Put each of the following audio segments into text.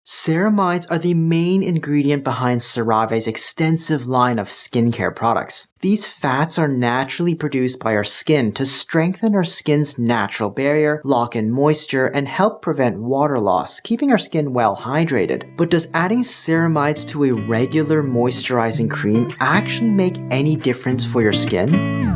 Ceramides are the main ingredient behind CeraVe's extensive line of skincare products. These fats are naturally produced by our skin to strengthen our skin's natural barrier, lock in moisture, and help prevent water loss, keeping our skin well hydrated. But does adding ceramides to a regular moisturizing cream actually make any difference for your skin?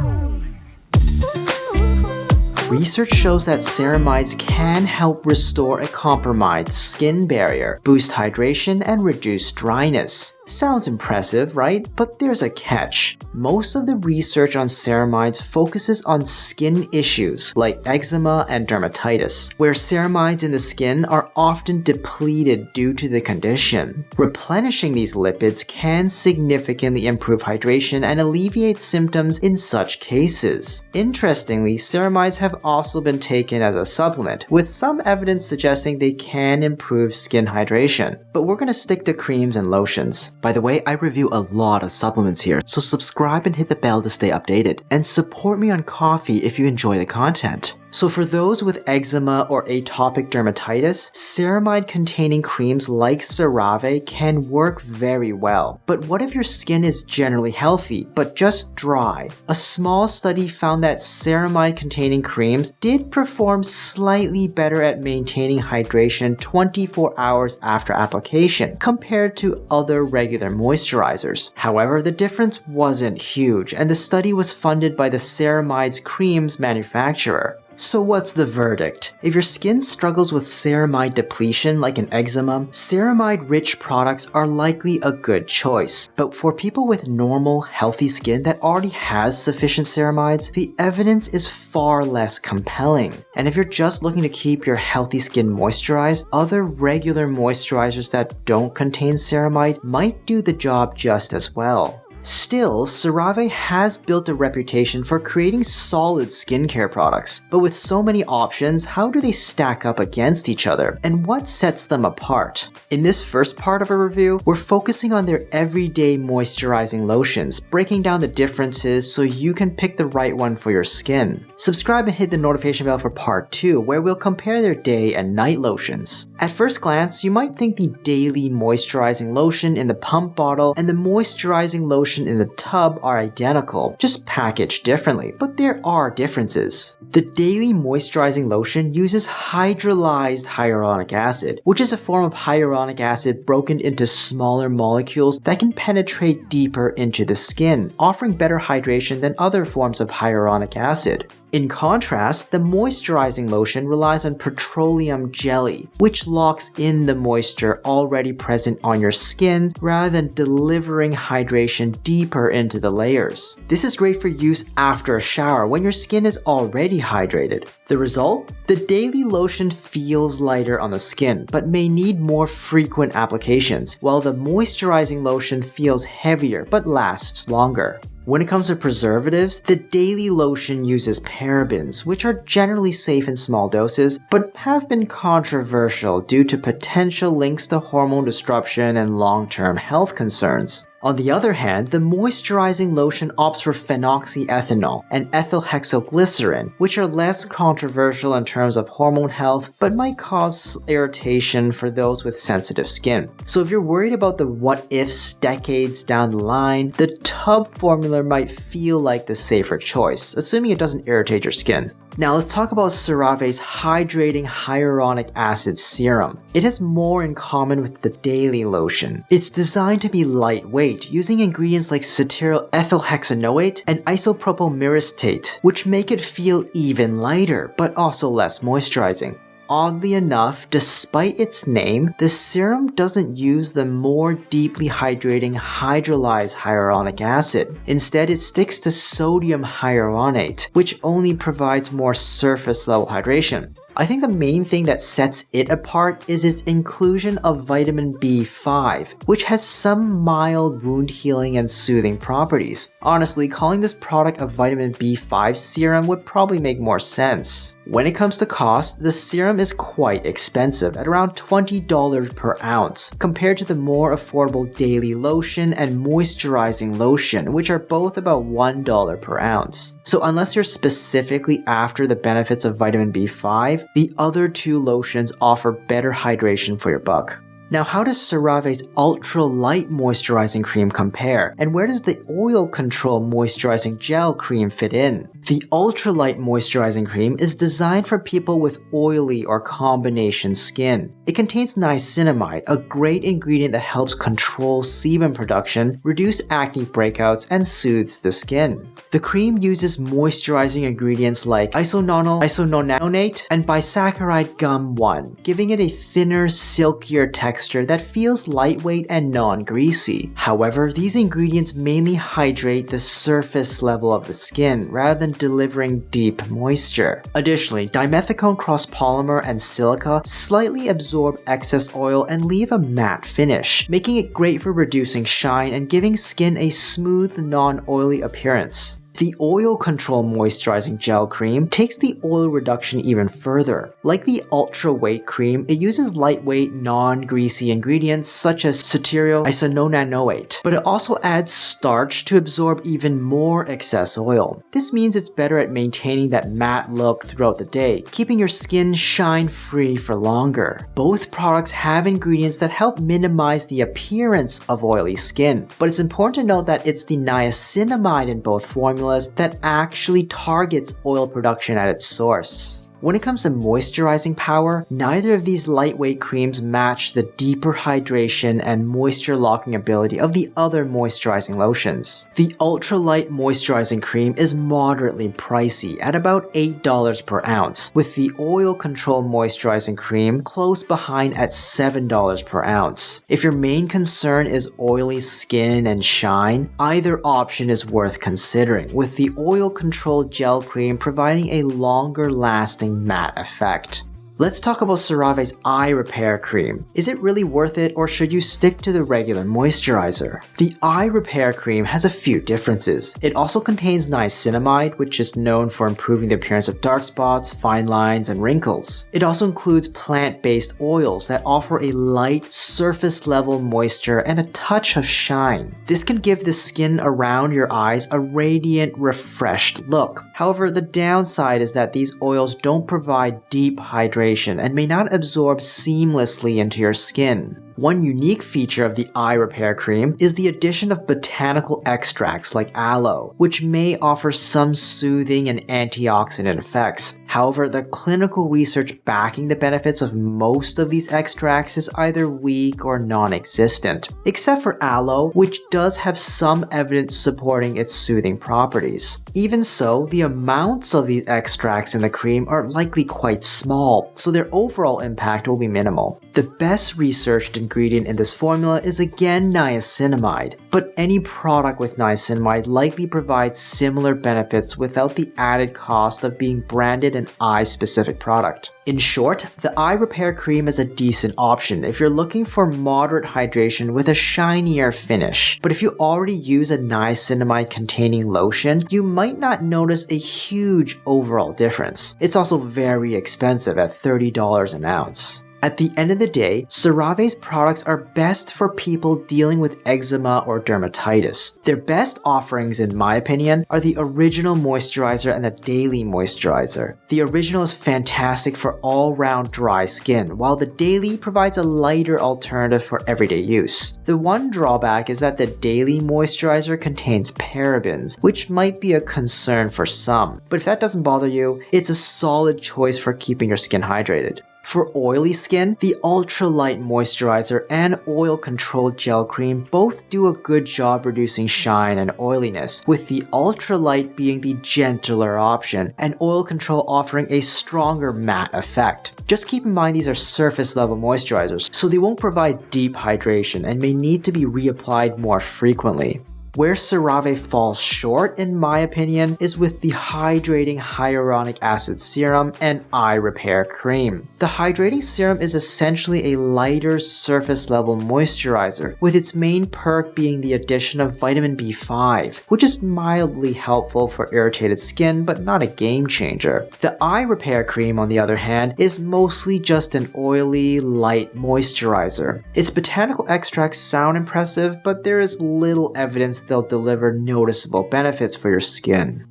Research shows that ceramides can help restore a compromised skin barrier, boost hydration, and reduce dryness. Sounds impressive, right? But there's a catch. Most of the research on ceramides focuses on skin issues like eczema and dermatitis, where ceramides in the skin are often depleted due to the condition. Replenishing these lipids can significantly improve hydration and alleviate symptoms in such cases. Interestingly, ceramides have also been taken as a supplement, with some evidence suggesting they can improve skin hydration. But we're going to stick to creams and lotions. By the way, I review a lot of supplements here, so subscribe and hit the bell to stay updated. And support me on Ko-fi if you enjoy the content. So for those with eczema or atopic dermatitis, ceramide-containing creams like CeraVe can work very well. But what if your skin is generally healthy, but just dry? A small study found that ceramide-containing creams did perform slightly better at maintaining hydration 24 hours after application compared to other regular moisturizers. However, the difference wasn't huge, and the study was funded by the ceramides creams manufacturer. So what's the verdict? If your skin struggles with ceramide depletion like an eczema, ceramide-rich products are likely a good choice. But for people with normal, healthy skin that already has sufficient ceramides, the evidence is far less compelling. And if you're just looking to keep your healthy skin moisturized, other regular moisturizers that don't contain ceramide might do the job just as well. Still, CeraVe has built a reputation for creating solid skincare products, but with so many options, how do they stack up against each other, and what sets them apart? In this first part of our review, we're focusing on their everyday moisturizing lotions, breaking down the differences so you can pick the right one for your skin. Subscribe and hit the notification bell for part 2, where we'll compare their day and night lotions. At first glance, you might think the daily moisturizing lotion in the pump bottle and the moisturizing lotion in the tub are identical, just packaged differently, but there are differences. The daily moisturizing lotion uses hydrolyzed hyaluronic acid, which is a form of hyaluronic acid broken into smaller molecules that can penetrate deeper into the skin, offering better hydration than other forms of hyaluronic acid. In contrast, the moisturizing lotion relies on petroleum jelly, which locks in the moisture already present on your skin rather than delivering hydration deeper into the layers. This is great for use after a shower when your skin is already hydrated. The result? The daily lotion feels lighter on the skin, but may need more frequent applications, while the moisturizing lotion feels heavier but lasts longer. When it comes to preservatives, the daily lotion uses parabens, which are generally safe in small doses, but have been controversial due to potential links to hormone disruption and long-term health concerns. On the other hand, the moisturizing lotion opts for phenoxyethanol and ethylhexylglycerin, which are less controversial in terms of hormone health, but might cause irritation for those with sensitive skin. So if you're worried about the what-ifs decades down the line, the tub formula might feel like the safer choice, assuming it doesn't irritate your skin. Now let's talk about CeraVe's Hydrating Hyaluronic Acid Serum. It has more in common with the daily lotion. It's designed to be lightweight, using ingredients like cetyl ethylhexanoate and isopropyl myristate, which make it feel even lighter, but also less moisturizing. Oddly enough, despite its name, the serum doesn't use the more deeply hydrating hydrolyzed hyaluronic acid. Instead, it sticks to sodium hyaluronate, which only provides more surface level hydration. I think the main thing that sets it apart is its inclusion of vitamin B5, which has some mild wound healing and soothing properties. Honestly, calling this product a vitamin B5 serum would probably make more sense. When it comes to cost, the serum is quite expensive at around $20 per ounce, compared to the more affordable daily lotion and moisturizing lotion, which are both about $1 per ounce. So unless you're specifically after the benefits of vitamin B5, the other two lotions offer better hydration for your buck. Now, how does CeraVe's Ultra Light Moisturizing Cream compare? And where does the Oil Control Moisturizing Gel Cream fit in? The Ultra Light Moisturizing Cream is designed for people with oily or combination skin. It contains niacinamide, a great ingredient that helps control sebum production, reduce acne breakouts, and soothes the skin. The cream uses moisturizing ingredients like isononate, and bisaccharide gum 1, giving it a thinner, silkier texture that feels lightweight and non-greasy. However, these ingredients mainly hydrate the surface level of the skin rather than delivering deep moisture. Additionally, dimethicone cross-polymer and silica slightly absorb excess oil and leave a matte finish, making it great for reducing shine and giving skin a smooth, non-oily appearance. The Oil Control Moisturizing Gel Cream takes the oil reduction even further. Like the Ultra Weight Cream, it uses lightweight, non-greasy ingredients such as isononanoate, but it also adds starch to absorb even more excess oil. This means it's better at maintaining that matte look throughout the day, keeping your skin shine-free for longer. Both products have ingredients that help minimize the appearance of oily skin, but it's important to note that it's the niacinamide in both formulas that actually targets oil production at its source. When it comes to moisturizing power, neither of these lightweight creams match the deeper hydration and moisture locking ability of the other moisturizing lotions. The Ultra Light Moisturizing Cream is moderately pricey at about $8 per ounce, with the Oil Control Moisturizing Cream close behind at $7 per ounce. If your main concern is oily skin and shine, either option is worth considering, with the Oil Control Gel Cream providing a longer lasting matte effect. Let's talk about CeraVe's Eye Repair Cream. Is it really worth it, or should you stick to the regular moisturizer? The Eye Repair Cream has a few differences. It also contains niacinamide, which is known for improving the appearance of dark spots, fine lines, and wrinkles. It also includes plant-based oils that offer a light, surface-level moisture and a touch of shine. This can give the skin around your eyes a radiant, refreshed look. However, the downside is that these oils don't provide deep hydration and may not absorb seamlessly into your skin. One unique feature of the Eye Repair Cream is the addition of botanical extracts like aloe, which may offer some soothing and antioxidant effects. However, the clinical research backing the benefits of most of these extracts is either weak or non-existent, except for aloe, which does have some evidence supporting its soothing properties. Even so, the amounts of these extracts in the cream are likely quite small, so their overall impact will be minimal. The best researched ingredient in this formula is again niacinamide, but any product with niacinamide likely provides similar benefits without the added cost of being branded an eye-specific product. In short, the Eye Repair Cream is a decent option if you're looking for moderate hydration with a shinier finish. But if you already use a niacinamide-containing lotion, you might not notice a huge overall difference. It's also very expensive at $30 an ounce. At the end of the day, CeraVe's products are best for people dealing with eczema or dermatitis. Their best offerings, in my opinion, are the Original Moisturizer and the Daily Moisturizer. The Original is fantastic for all-round dry skin, while the Daily provides a lighter alternative for everyday use. The one drawback is that the Daily Moisturizer contains parabens, which might be a concern for some. But if that doesn't bother you, it's a solid choice for keeping your skin hydrated. For oily skin, the Ultra Light Moisturizer and Oil Control Gel Cream both do a good job reducing shine and oiliness, with the Ultra Light being the gentler option and Oil Control offering a stronger matte effect. Just keep in mind these are surface level moisturizers, so they won't provide deep hydration and may need to be reapplied more frequently. Where CeraVe falls short, in my opinion, is with the Hydrating Hyaluronic Acid Serum and Eye Repair Cream. The Hydrating Serum is essentially a lighter surface-level moisturizer, with its main perk being the addition of vitamin B5, which is mildly helpful for irritated skin but not a game changer. The Eye Repair Cream, on the other hand, is mostly just an oily, light moisturizer. Its botanical extracts sound impressive, but there is little evidence they'll deliver noticeable benefits for your skin.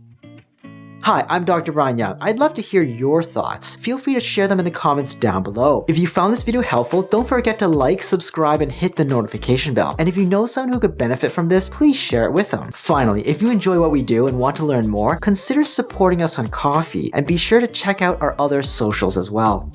Hi, I'm Dr. Brian Yeung. I'd love to hear your thoughts. Feel free to share them in the comments down below. If you found this video helpful, don't forget to like, subscribe, and hit the notification bell. And if you know someone who could benefit from this, please share it with them. Finally, if you enjoy what we do and want to learn more, consider supporting us on Ko-fi, and be sure to check out our other socials as well.